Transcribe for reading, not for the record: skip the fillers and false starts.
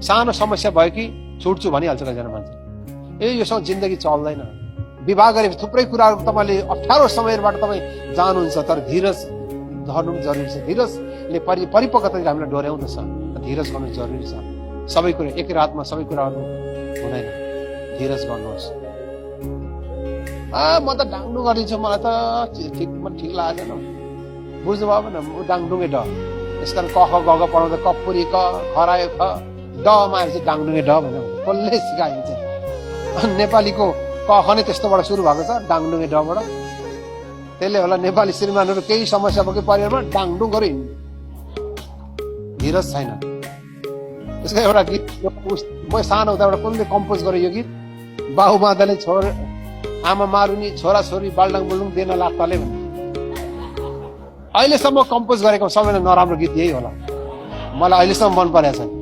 सानो समस्या भयो कि छुट्छु भनिहाल्छ कतिजना मान्छे। योसँग जिन्दगी चल्दैन। विवाह गरेपछि थुप्रै कुराहरू तपाईँले अप्ठ्यारो समयबाट तपाईँ जानुहुन्छ, तर धीरज धर्नु जरुरी छ। धीरजले परिपक्वतातिर हामीलाई डोर्याउँदछ। धीरज गर्नु जरुरी छ। सबै कुरा एकै रातमा सबै कुराहरू हुँदैन। धीरज गर्नुहोस्। म त डाङडुङ गरिदिन्छु, मलाई त ठिक लागेन। बुझ्नुभयो भने डाङडुङे ड। यसकारण क ख ग घ पढाउँदा कपुरी क खरायो ख ड मा आएपछि डाङडुङे ड भनेर कसले सिकाइन्छ। नेपालीको क ख नै त्यस्तोबाट सुरु भएको छ, डाङडुङे डबाट। त्यसले होला नेपाली श्रीमानहरू केही समस्या भएको परिवारमा डाङडुङ गरी हिँड्नु। धीरज छैन। यसको एउटा गीत म सानो हुँदा एउटा कुनले कम्पोज गरेँ यो गीत, बाउ मादले आमा मारुनी छोरा छोरी बाल्डाङ बुल्डुङ दिन लाग्ताले भन्ने। अहिलेसम्म कम्पोज गरेको सबैभन्दा नराम्रो गीत यही होला, मलाई अहिलेसम्म मन परेको छ।